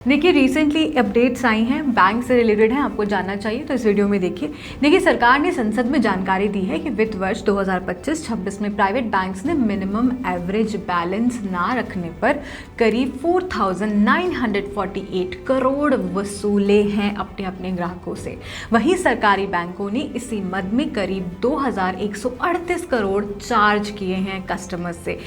देखिए recently updates आई हैं, bank से रिलेटेड हैं, आपको जानना चाहिए तो इस वीडियो में देखिए सरकार ने संसद में जानकारी दी है कि वित्त वर्ष 2025-26 में प्राइवेट बैंक्स ने मिनिमम एवरेज बैलेंस ना रखने पर करीब 4,948 करोड़ वसूले हैं अपने अपने ग्राहकों से। वहीं सरकारी बैंकों ने इसी मद में करीब 2,138 करोड़ चार्ज किए हैं कस्टमर्स से,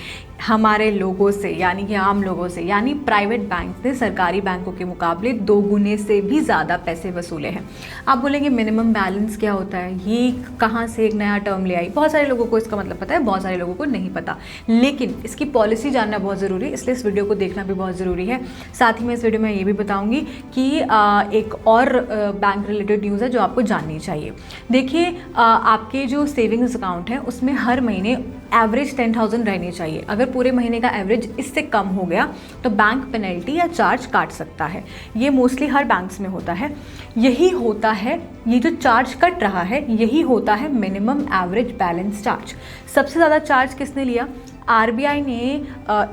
हमारे लोगों से, यानी कि आम लोगों से। यानी प्राइवेट बैंक ने सरकारी बैंकों के मुकाबले 2 गुने से भी ज़्यादा पैसे वसूले हैं। आप बोलेंगे मिनिमम बैलेंस क्या होता है, ये कहाँ से एक नया टर्म ले आई। बहुत सारे लोगों को इसका मतलब पता है, बहुत सारे लोगों को नहीं पता, लेकिन इसकी पॉलिसी जानना बहुत ज़रूरी है, इसलिए इस वीडियो को देखना भी बहुत ज़रूरी है। साथ ही में इस वीडियो में ये भी बताऊँगी कि एक और बैंक रिलेटेड न्यूज़ है जो आपको जाननी चाहिए। देखिए आपके जो सेविंग्स अकाउंट है उसमें हर महीने एवरेज 10,000 रहनी चाहिए। अगर पूरे महीने का एवरेज इससे कम हो गया तो बैंक पेनल्टी या चार्ज काट सकता है। ये मोस्टली हर बैंक्स में होता है। यही होता है, ये जो चार्ज कट रहा है यही होता है मिनिमम एवरेज बैलेंस चार्ज। सबसे ज़्यादा चार्ज किसने लिया? आरबीआई ने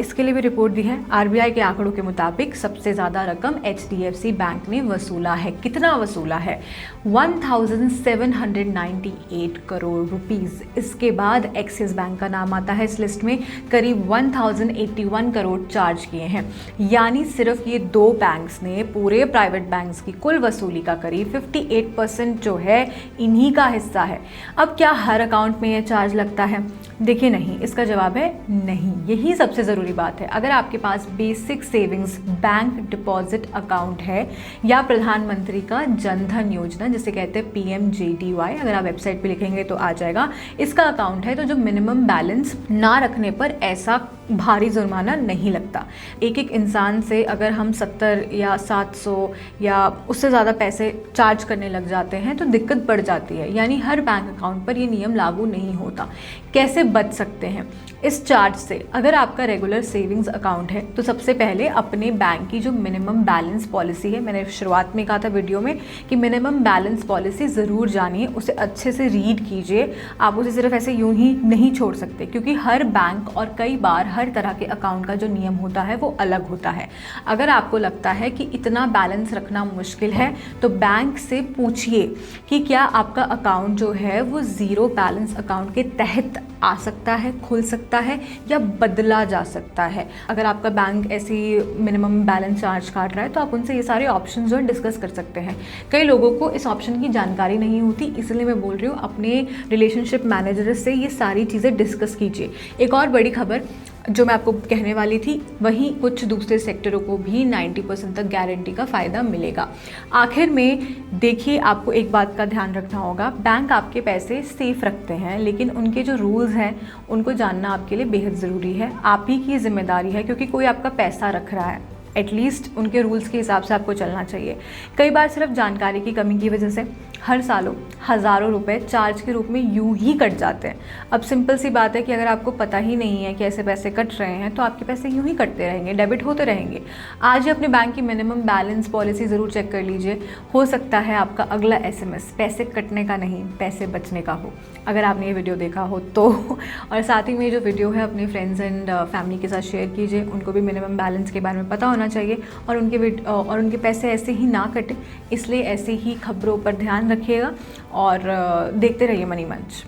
इसके लिए भी रिपोर्ट दी है। आरबीआई के आंकड़ों के मुताबिक सबसे ज़्यादा रकम एचडीएफसी बैंक ने वसूला है। कितना वसूला है? 1,798 करोड़ रुपीज़। इसके बाद एक्सिस बैंक का नाम आता है इस लिस्ट में, करीब 1,081 करोड़ चार्ज किए हैं। यानी सिर्फ ये 2 बैंक्स ने पूरे प्राइवेट बैंक्स की कुल वसूली का करीब 58% जो है इन्हीं का हिस्सा है। अब क्या हर अकाउंट में ये चार्ज लगता है? देखिए नहीं, इसका जवाब है नहीं। यही सबसे ज़रूरी बात है। अगर आपके पास basic savings bank deposit account है या प्रधानमंत्री का जन धन योजना जिसे कहते हैं PMJDY, अगर आप वेबसाइट पे लिखेंगे तो आ जाएगा, इसका अकाउंट है, तो जो मिनिमम बैलेंस ना रखने पर ऐसा भारी जुर्माना नहीं लगता। एक इंसान से अगर हम 70 या 700 या उससे ज़्यादा पैसे चार्ज करने लग जाते हैं तो दिक्कत बढ़ जाती है। यानी हर बैंक अकाउंट पर ये नियम लागू नहीं होता। कैसे बच सकते हैं इस चार्ज से? अगर आपका रेगुलर सेविंग्स अकाउंट है तो सबसे पहले अपने बैंक की जो मिनिमम बैलेंस पॉलिसी है, मैंने शुरुआत में कहा था वीडियो में कि मिनिमम बैलेंस पॉलिसी ज़रूर जानिए, उसे अच्छे से रीड कीजिए। आप उसे सिर्फ ऐसे यूं ही नहीं छोड़ सकते, क्योंकि हर बैंक और कई बार हर तरह के अकाउंट का जो नियम होता है वो अलग होता है। अगर आपको लगता है कि इतना बैलेंस रखना मुश्किल है तो बैंक से पूछिए कि क्या आपका अकाउंट जो है वो ज़ीरो बैलेंस अकाउंट के तहत आ सकता है, खुल सकता है या बदला जा सकता है। अगर आपका बैंक ऐसी मिनिमम बैलेंस चार्ज काट रहा है तो आप उनसे ये सारे ऑप्शन जो है डिस्कस कर सकते हैं। कई लोगों को इस ऑप्शन की जानकारी नहीं होती, इसलिए मैं बोल रही हूँ अपने रिलेशनशिप मैनेजर से ये सारी चीज़ें डिस्कस कीजिए। एक और बड़ी खबर जो मैं आपको कहने वाली थी, वहीं कुछ दूसरे सेक्टरों को भी 90% तक गारंटी का फ़ायदा मिलेगा। आखिर में देखिए, आपको एक बात का ध्यान रखना होगा, बैंक आपके पैसे सेफ रखते हैं, लेकिन उनके जो रूल्स हैं उनको जानना आपके लिए बेहद ज़रूरी है। आप ही की जिम्मेदारी है, क्योंकि कोई आपका पैसा रख रहा है, एटलीस्ट उनके रूल्स के हिसाब से आपको चलना चाहिए। कई बार सिर्फ जानकारी की कमी की वजह से हर सालों हज़ारों रुपए चार्ज के रूप में यूं ही कट जाते हैं। अब सिंपल सी बात है कि अगर आपको पता ही नहीं है कि ऐसे पैसे कट रहे हैं तो आपके पैसे यूं ही कटते रहेंगे, डेबिट होते रहेंगे। आज ही अपने बैंक की मिनिमम बैलेंस पॉलिसी ज़रूर चेक कर लीजिए। हो सकता है आपका अगला SMS पैसे कटने का नहीं, पैसे बचने का हो, अगर आपने ये वीडियो देखा हो तो। और साथ ही में जो वीडियो है अपने फ्रेंड्स एंड फैमिली के साथ शेयर कीजिए, उनको भी मिनिमम बैलेंस के बारे में पता होना चाहिए और उनके पैसे ऐसे ही ना कटे। इसलिए ऐसे ही खबरों पर ध्यान रखिएगा और देखते रहिए मनी मंच।